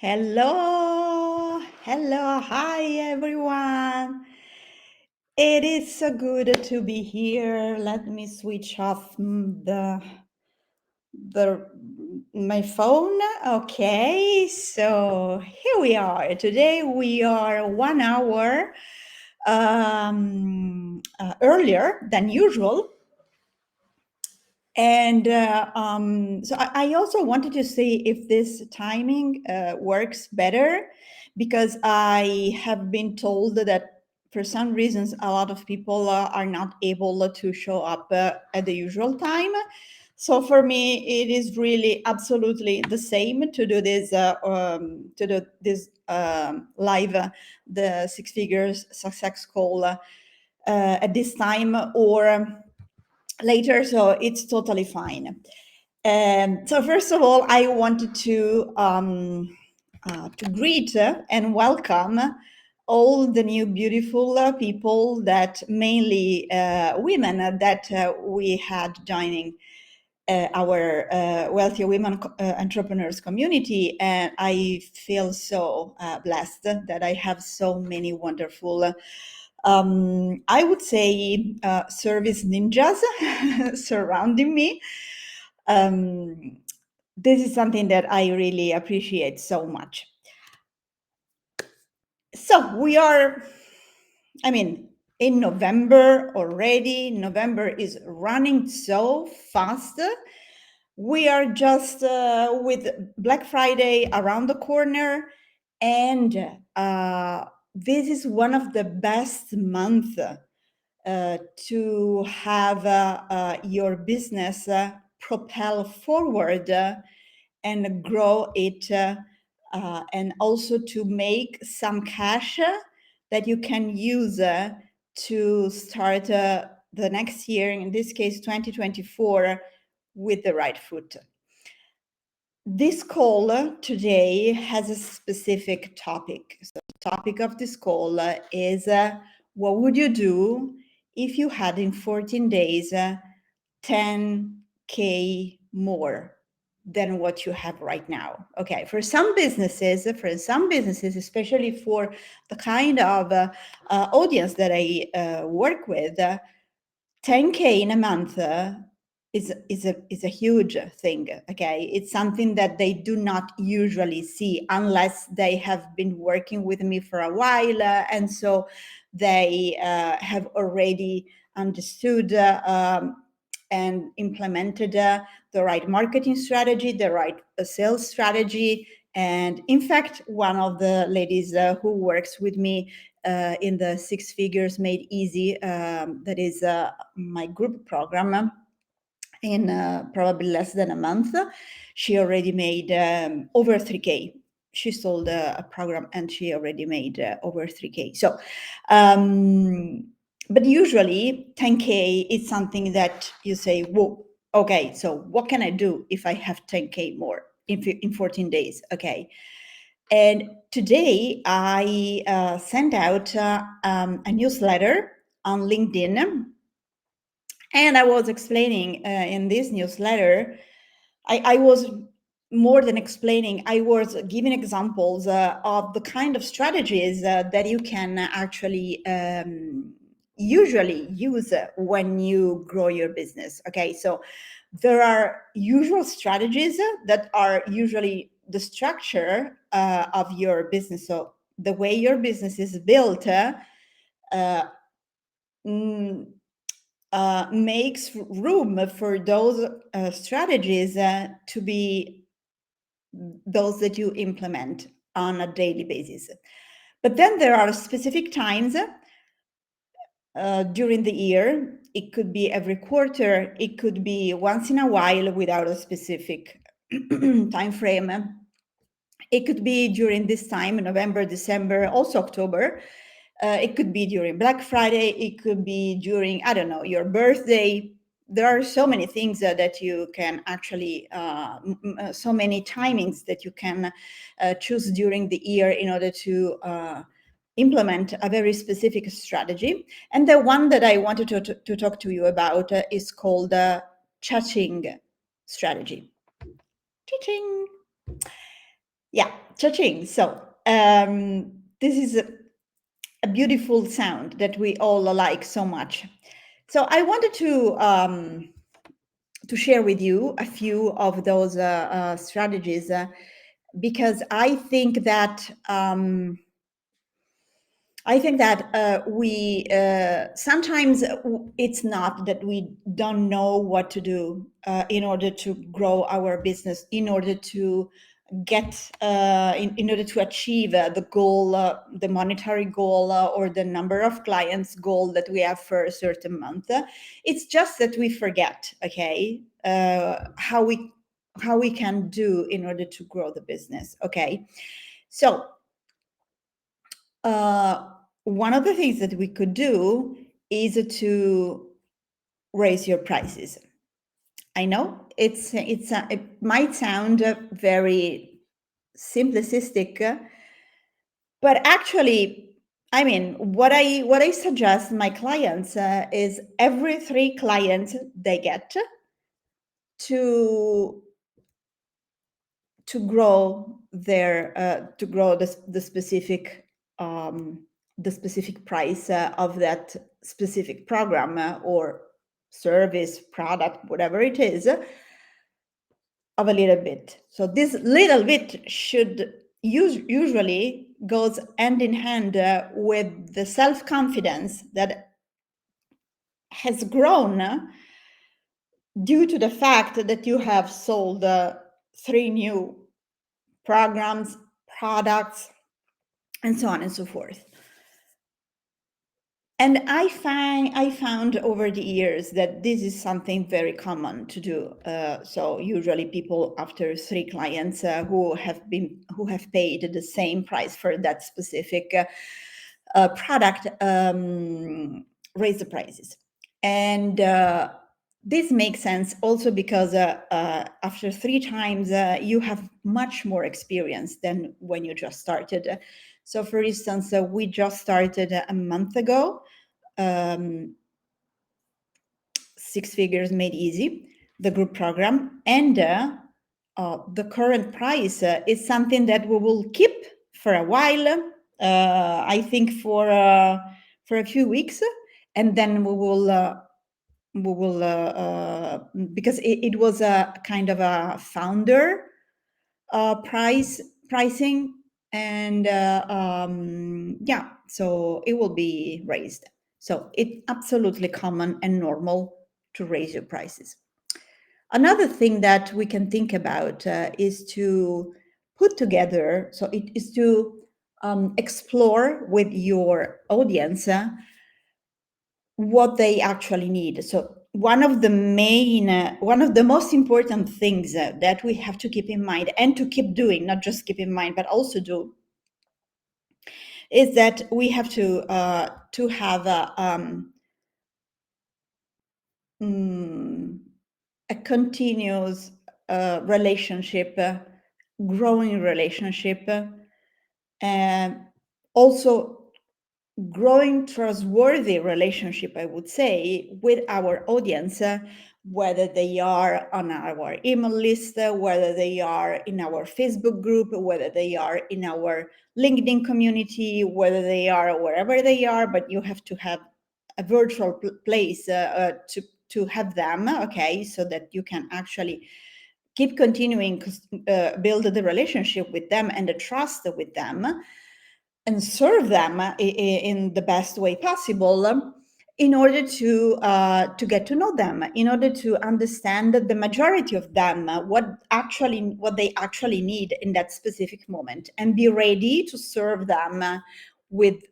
Hello, hello, hi everyone. It is so good to be here. Let me switch off the my phone. Okay, so here we are. Today we are 1 hour earlier than usual. And so I also wanted to see if this timing works better because I have been told that for some reasons a lot of people are not able to show up at the usual time. So for me, it is really absolutely the same to do this live, the Six Figures Success Call at this time or later, so it's totally fine. So first of all, I wanted to greet and welcome all the new beautiful people that mainly women that we had joining our wealthy women entrepreneurs community, and I feel so blessed that I have so many wonderful I would say service ninjas surrounding me. Um, this is something that I really appreciate so much. So we are, I mean, in November already. November is running so fast. We are just with Black Friday around the corner, and this is one of the best months to have your business propel forward and grow it, and also to make some cash that you can use to start the next year, in this case 2024, with the right foot. This call today has a specific topic. So the topic of this call is what would you do if you had in 14 days 10K more than what you have right now? Okay, for some businesses, especially for the kind of audience that I work with, 10K in a month is a huge thing. Okay, it's something that they do not usually see unless they have been working with me for a while, and so they have already understood and implemented the right marketing strategy, the right sales strategy. And in fact, one of the ladies who works with me in the Six Figures Made Easy, that is my group program, in probably less than a month, she already made over 3K. She sold a program and she already made over 3K. So, but usually 10K is something that you say, whoa, okay, so what can I do if I have 10K more in 14 days? Okay. And today I sent out a newsletter on LinkedIn, and I was explaining in this newsletter, I was more than explaining, I was giving examples of the kind of strategies that you can actually usually use when you grow your business. Okay, so there are usual strategies that are usually the structure of your business. So the way your business is built mm, makes room for those strategies to be those that you implement on a daily basis. But then there are specific times during the year. It could be every quarter, it could be once in a while without a specific time frame. It could be during this time, November, December, also October. It could be during Black Friday. It could be during, I don't know, your birthday. There are so many things that you can actually, so many timings that you can choose during the year in order to implement a very specific strategy. And the one that I wanted to talk to you about is called CHA-CHING strategy. Cha-ching. Yeah, cha-ching. So this is a beautiful sound that we all like so much. So I wanted to share with you a few of those strategies because I think that we sometimes it's not that we don't know what to do in order to grow our business, in order to get in order to achieve the goal, the monetary goal, or the number of clients goal that we have for a certain month. It's just that we forget, okay, how we can do in order to grow the business. Okay, so uh, one of the things that we could do is to raise your prices. I know it might sound very simplistic, but actually, I mean, what I suggest my clients is every 3 clients they get to grow their to grow the specific price of that specific program or service, product, whatever it is, of a little bit. So this little bit should usually goes hand in hand with the self-confidence that has grown due to the fact that you have sold 3 new programs, products, and so on and so forth. And I found over the years that this is something very common to do. So usually people after 3 clients who have paid the same price for that specific product raise the prices. And this makes sense also because after 3 times you have much more experience than when you just started. So for instance, we just started a month ago, 6 Figures Made Easy, the group program, and the current price is something that we will keep for a while. I think for a few weeks, and then we will because it was a kind of a founder pricing, and yeah, so it will be raised. So it's absolutely common and normal to raise your prices. Another thing that we can think about is to put together, so it is to explore with your audience what they actually need. So one of the most important things that we have to keep in mind and to keep doing, not just keep in mind, but also do, is that we have to have a continuous relationship, growing relationship, and also growing trustworthy relationship, I would say, with our audience, whether they are on our email list, whether they are in our Facebook group, whether they are in our LinkedIn community, whether they are wherever they are, but you have to have a virtual place to have them, okay, so that you can actually keep continuing build the relationship with them and the trust with them, and serve them in the best way possible, in order to get to know them, in order to understand the majority of them, what they actually need in that specific moment, and be ready to serve them with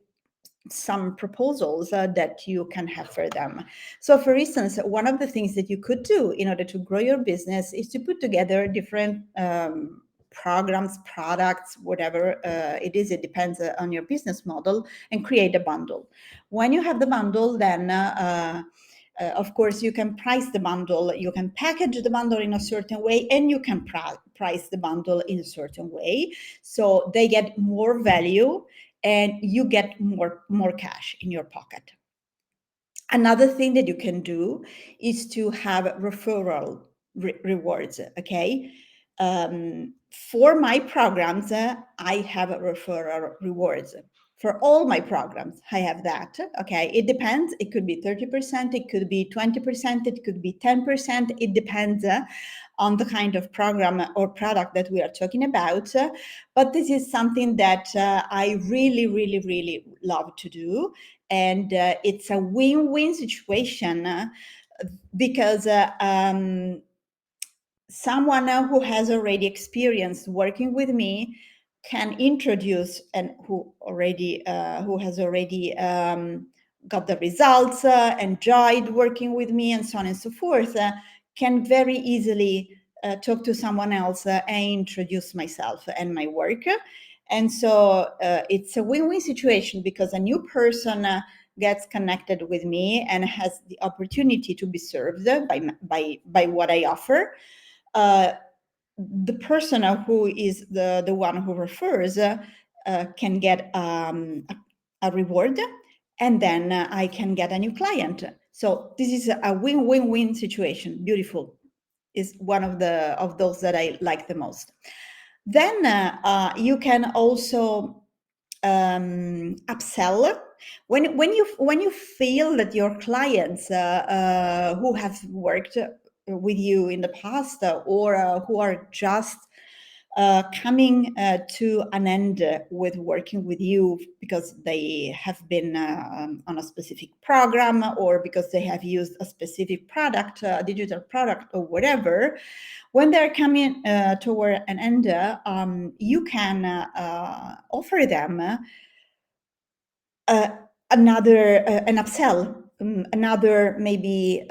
some proposals that you can have for them. So for instance, one of the things that you could do in order to grow your business is to put together different programs, products, whatever it is, it depends on your business model, and create a bundle. When you have the bundle, then of course, you can price the bundle, you can package the bundle in a certain way, and you can price the bundle in a certain way. So they get more value and you get more cash in your pocket. Another thing that you can do is to have referral rewards, okay? For my programs, I have a referral rewards. For all my programs, I have that. Okay, it depends. It could be 30%, it could be 20%, it could be 10%. It depends on the kind of program or product that we are talking about. But this is something that I really, really, really love to do. And it's a win-win situation because someone who has already experienced working with me can introduce, and who has already got the results, enjoyed working with me, and so on and so forth, can very easily talk to someone else and introduce myself and my work. And so it's a win-win situation because a new person gets connected with me and has the opportunity to be served by what I offer. The person who is the one who refers can get a reward, and then I can get a new client. So this is a win-win-win situation. Beautiful is one of those that I like the most. Then you can also upsell when you feel that your clients who have worked with you in the past or who are just coming to an end with working with you because they have been on a specific program or because they have used a specific product, a digital product or whatever. When they're coming toward an end, you can offer them another an upsell, another maybe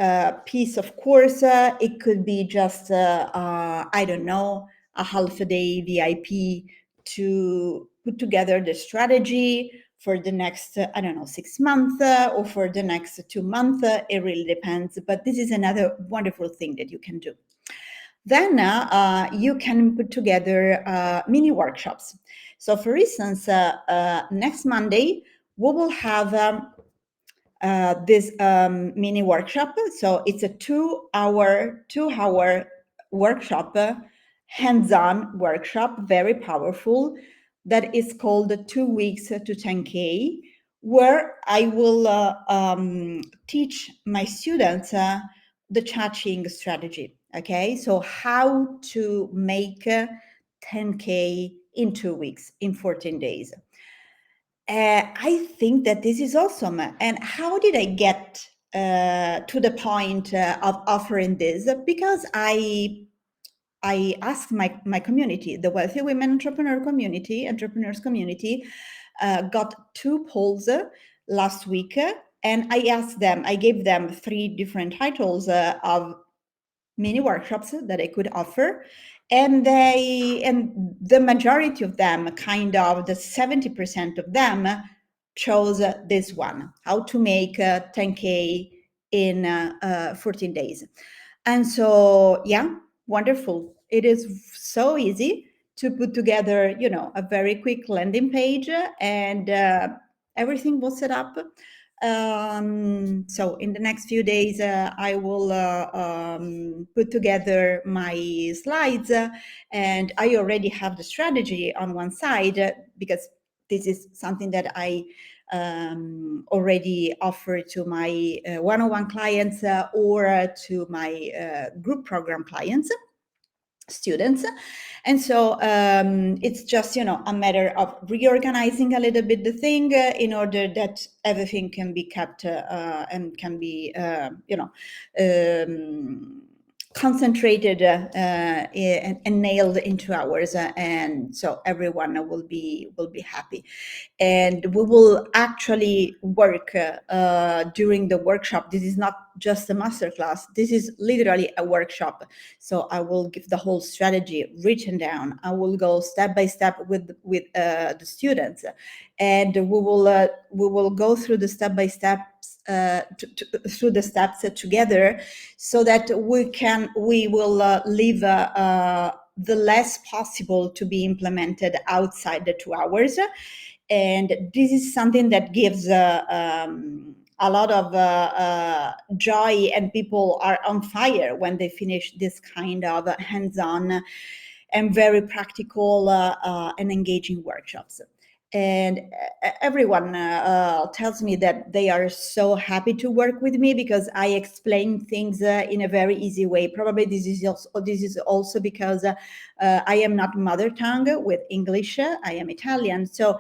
piece of course. It could be just I don't know, a half a day VIP to put together the strategy for the next I don't know 6 months or for the next 2 months. It really depends, but this is another wonderful thing that you can do. Then you can put together mini workshops. So for instance, next Monday we will have this mini workshop. So it's a 2-hour workshop, hands-on workshop, very powerful, that is called 2 weeks to 10K, where I will teach my students the CHA-CHING strategy. Okay, so how to make 10K in 2 weeks, in 14 days. I think that this is awesome. And how did I get to the point of offering this? Because I asked my community, the Wealthy Women entrepreneurs community, got 2 polls last week, and I asked them, I gave them 3 different titles of mini workshops that I could offer, and the majority of them, kind of the 70% of them, chose this one, how to make 10K in 14 days. And so yeah, wonderful. It is so easy to put together, a very quick landing page, and everything was set up. So in the next few days, I will put together my slides, and I already have the strategy on one side because this is something that I already offer to my one-on-one clients or to my group program clients, students. And so it's just a matter of reorganizing a little bit the thing in order that everything can be kept and can be concentrated and nailed in 2 hours, and so everyone will be happy. And we will actually work during the workshop. This is not just a masterclass. This is literally a workshop. So I will give the whole strategy written down. I will go step by step with the students, and we will go through the step by steps through the steps together, so that we will leave the less possible to be implemented outside the 2 hours. And this is something that gives a lot of joy, and people are on fire when they finish this kind of hands-on and very practical and engaging workshops. And everyone tells me that they are so happy to work with me because I explain things in a very easy way. Probably this is also because I am not mother tongue with English. I am Italian, so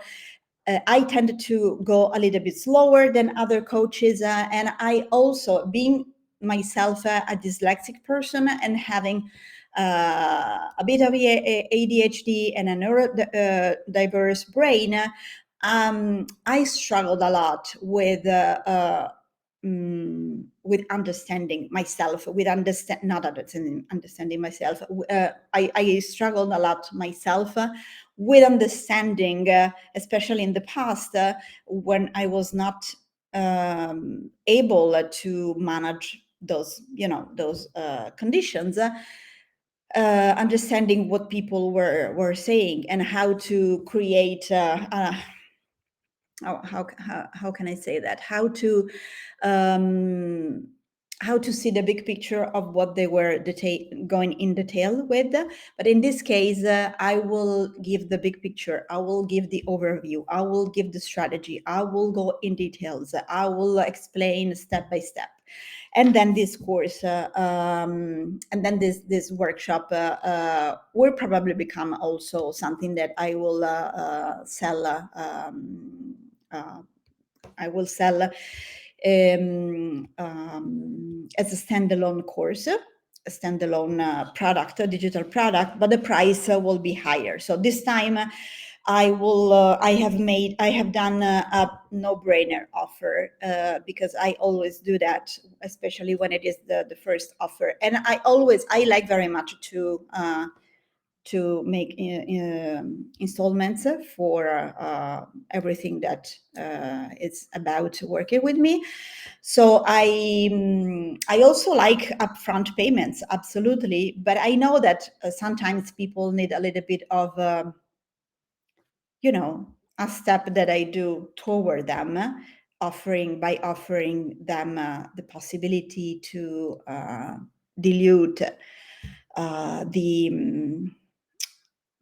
I tend to go a little bit slower than other coaches, and I also, being myself a dyslexic person and having a bit of ADHD and a neurodiverse brain, I struggled a lot with understanding myself, understanding myself. I struggled a lot myself with understanding, especially in the past when I was not able to manage those conditions. Understanding what people were saying and how to create how can I say that? How to see the big picture of what they were going in detail with. But in this case, I will give the big picture. I will give the overview. I will give the strategy. I will go in details. I will explain step by step. And then this course, and then this workshop will probably become also something that I will sell. I will sell as a standalone course, a standalone product, a digital product, but the price will be higher. So this time I will. I have done a no-brainer offer because I always do that, especially when it is the first offer. And I like very much to make installments for everything that is about working with me. So I also like upfront payments, absolutely. But I know that sometimes people need a little bit of, a step that I do toward them, offering them the possibility to dilute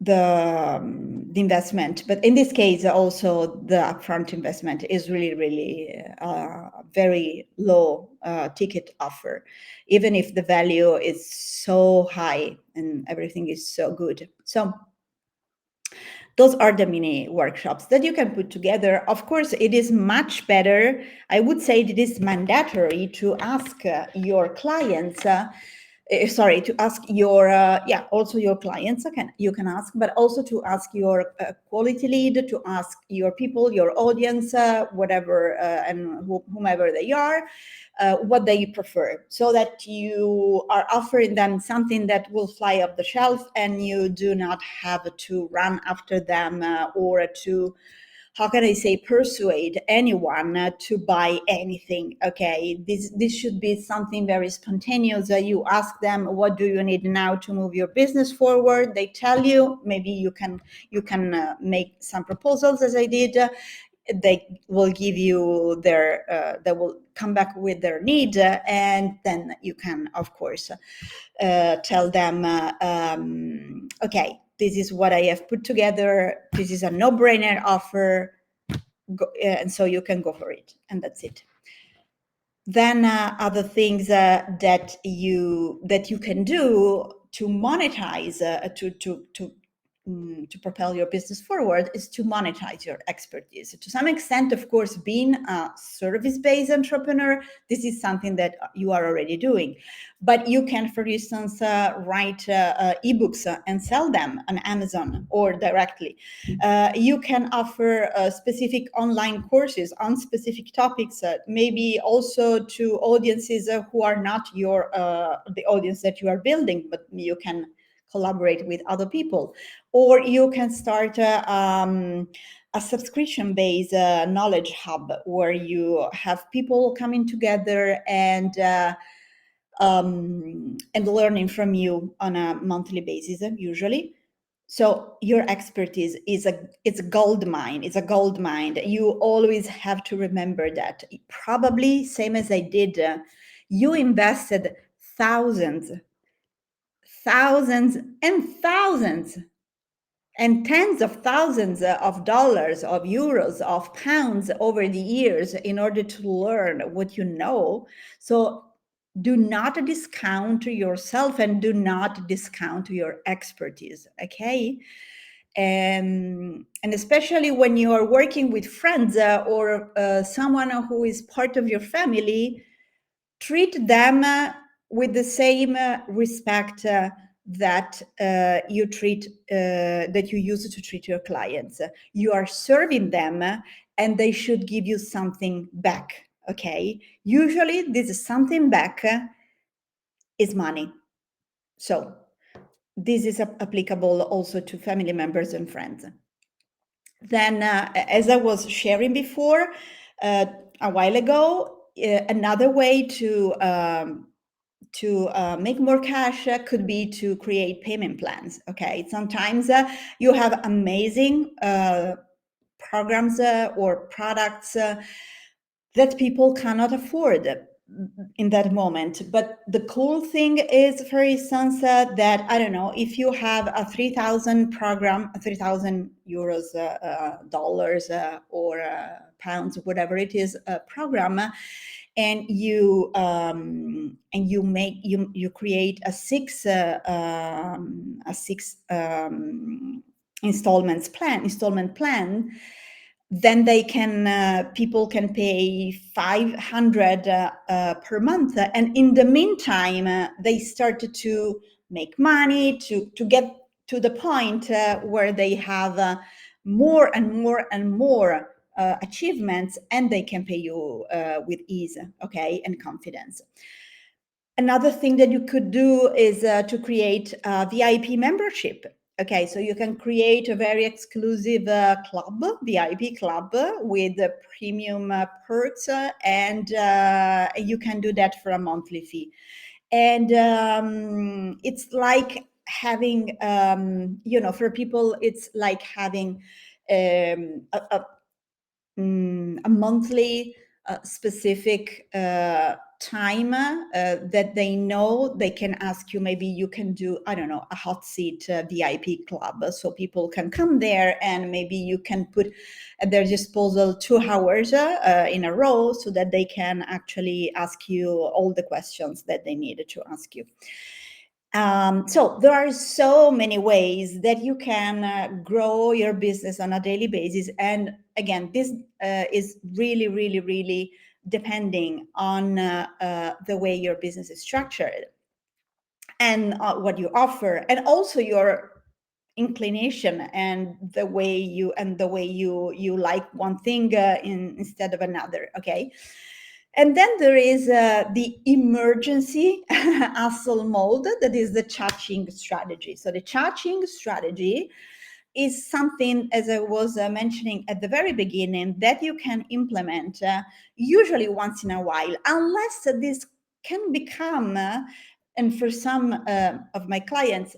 the investment. But in this case, also the upfront investment is really very low ticket offer, even if the value is so high and everything is so good. So those are the mini workshops that you can put together. Of course, it is much better. I would say it is mandatory to ask your clients to ask your also your clients. You can ask, but also to ask your quality lead, to ask your people, your audience, whatever and whomever they are, what they prefer, so that you are offering them something that will fly off the shelf and you do not have to run after them or to, how can I say, persuade anyone to buy anything. Okay, this should be something very spontaneous. You ask them, what do you need now to move your business forward? They tell you. Maybe you can make some proposals, as I did. They will give you they will come back with their need, and then you can, of course, tell them, okay, this is what I have put together. This is a no-brainer offer, and so you can go for it, and that's it. Then other things that you can do to monetize, to propel your business forward, is to monetize your expertise. To some extent, of course, being a service-based entrepreneur, this is something that you are already doing. But you can, for instance, write ebooks and sell them on Amazon or directly. You can offer specific online courses on specific topics, maybe also to audiences who are not the audience that you are building, but you can collaborate with other people. Or you can start a subscription-based knowledge hub where you have people coming together and learning from you on a monthly basis, usually. So your expertise is a gold mine. It's a gold mine. You always have to remember that. Probably, same as I did, you invested thousands and thousands and tens of thousands of dollars, of euros, of pounds over the years in order to learn what you know. So do not discount yourself and do not discount your expertise, okay? And especially when you are working with friends or someone who is part of your family, treat them with the same respect that you treat that you use to treat your clients. You are serving them, and they should give you something back. Okay. Usually, this is something back is money. So this is applicable also to family members and friends. Then, as I was sharing before a while ago, another way to make more cash could be to create payment plans. Okay, sometimes you have amazing programs or products that people cannot afford in that moment. But the cool thing is, for instance, that I don't know, if you have a 3,000 program, 3,000 euros, dollars, or pounds, whatever it is, program, and you create a six installment plan, then they can people can pay 500 per month, and in the meantime they started to make money to get to the point where they have more and more and more achievements, and they can pay you with ease, okay, and confidence. Another thing that you could do is to create a VIP membership. Okay, so you can create a very exclusive club, VIP club, with premium perks, and you can do that for a monthly fee. And it's like having, for people, it's like having a monthly specific time that they know they can ask you. Maybe you can do, I don't know, a hot seat VIP club, so people can come there, and maybe you can put at their disposal 2 hours in a row, so that they can actually ask you all the questions that they needed to ask you. So there are so many ways that you can grow your business on a daily basis. And again, this is really, really, really depending on the way your business is structured, and what you offer, and also your inclination, and the way you like one thing instead of another. Okay. And then there is the emergency hustle mode, that is the CHA-CHING strategy. So the CHA-CHING strategy is something, as I was mentioning at the very beginning, that you can implement usually once in a while, unless this can become, and for some of my clients,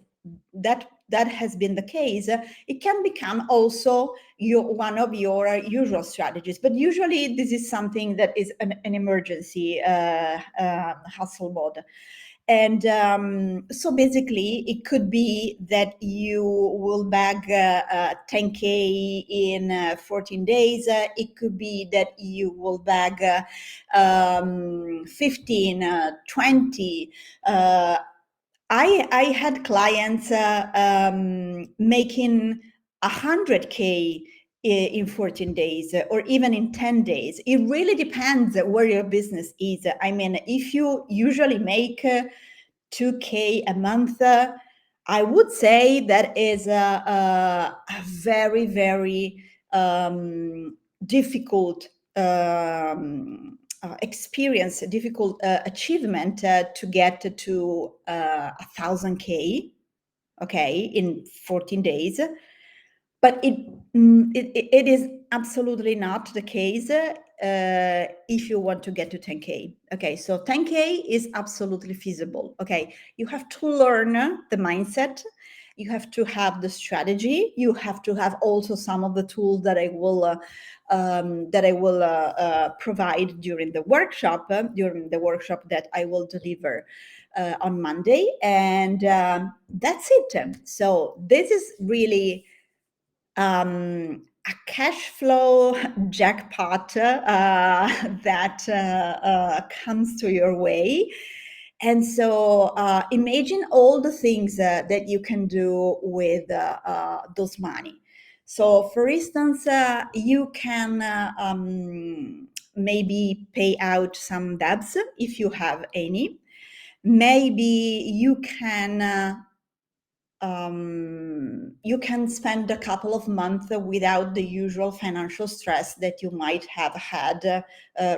that has been the case, it can become also one of your usual strategies. But usually this is something that is an emergency hustle mode. And so basically, it could be that you will bag 10K in 14 days. It could be that you will bag 15, 20. I had clients making 100K in 14 days, or even in 10 days. It really depends where your business is. I mean, if you usually make 2K a month, I would say that is a very, very difficult experience, a difficult achievement to get to 1,000K, okay, in 14 days. But it is absolutely not the case if you want to get to 10K. Okay, so 10K is absolutely feasible. Okay, you have to learn the mindset. You have to have the strategy. You have to have also some of the tools that I will provide during the workshop that I will deliver. on Monday, and that's it. So this is really a cash flow jackpot that comes to your way. And so imagine all the things that you can do with those money. So, for instance, you can maybe pay out some debts if you have any. Maybe you can spend a couple of months without the usual financial stress that you might have had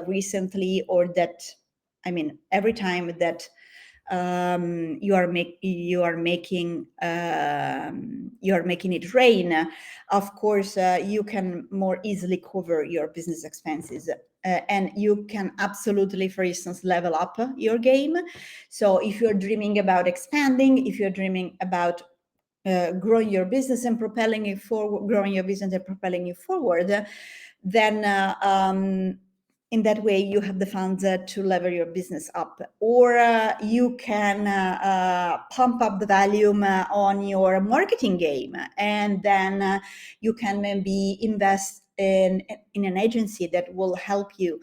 recently, or that, I mean, every time that you are making it rain. Of course, you can more easily cover your business expenses. And you can absolutely, for instance, level up your game. So if you're dreaming about expanding, if you're dreaming about growing your business and propelling it forward, then in that way you have the funds to lever your business up, or you can pump up the volume on your marketing game, and then you can maybe invest in an agency that will help you.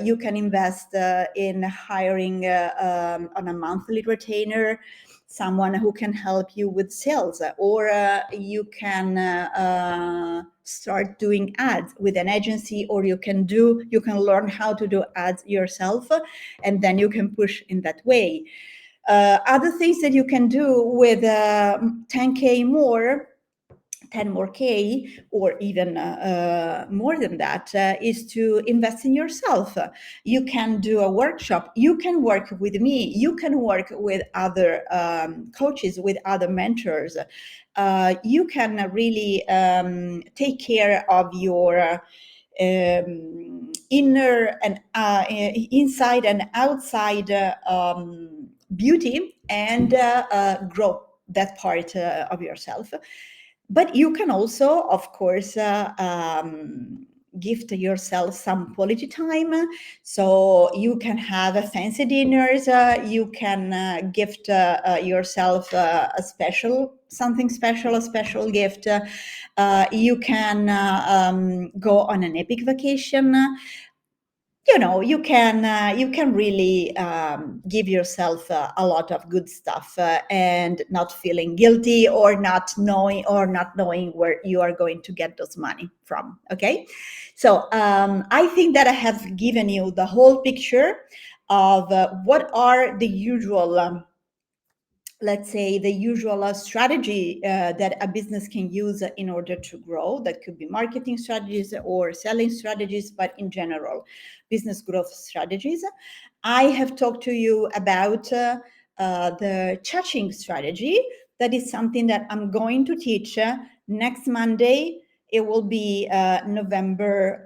You can invest in hiring on a monthly retainer someone who can help you with sales, or you can start doing ads with an agency, or you can learn how to do ads yourself, and then you can push in that way. Other things that you can do with 10K more, 10 more K, or even more than that, is to invest in yourself. You can do a workshop. You can work with me. You can work with other coaches, with other mentors. You can really take care of your inner and inside and outside beauty, and grow that part of yourself. But you can also, of course, gift yourself some quality time. So you can have a fancy dinners. You can gift yourself a special gift. You can go on an epic vacation. You can really give yourself a lot of good stuff, and not feeling guilty, or not knowing where you are going to get those money from. Okay, so I think that I have given you the whole picture of what are the usual let's say the usual strategy that a business can use in order to grow. That could be marketing strategies or selling strategies, but in general, business growth strategies. I have talked to you about the CHA-CHING strategy. That is something that I'm going to teach next Monday. It will be November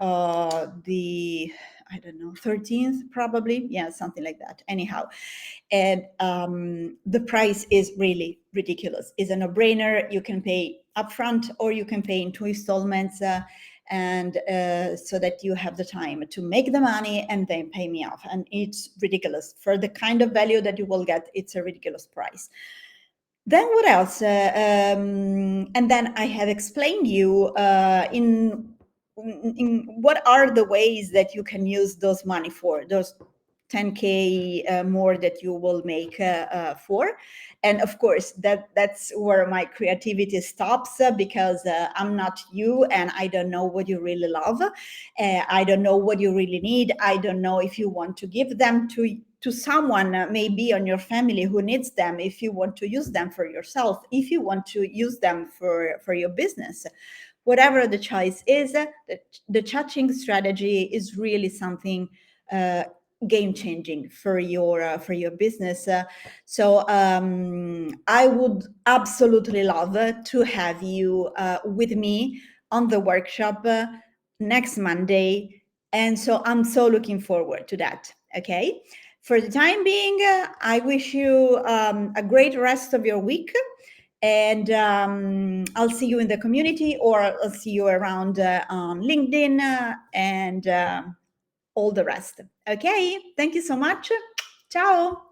the, I don't know, 13th, probably. Yeah, something like that. Anyhow, and the price is really ridiculous. It's a no-brainer. You can pay upfront, or you can pay in 2 installments, and so that you have the time to make the money and then pay me off. And it's ridiculous for the kind of value that you will get. It's a ridiculous price. Then what else? And then I have explained you in what are the ways that you can use those money for, those 10K more that you will make for. And of course, that's where my creativity stops, because I'm not you, and I don't know what you really love. I don't know what you really need. I don't know if you want to give them to someone, maybe on your family, who needs them, if you want to use them for yourself, if you want to use them for your business. Whatever the choice is, the CHA-CHING strategy is really something game-changing for your business. So I would absolutely love to have you with me on the workshop next Monday. And so I'm so looking forward to that. Okay. For the time being, I wish you a great rest of your week. And I'll see you in the community, or I'll see you around on LinkedIn and all the rest. Okay, thank you so much. Ciao.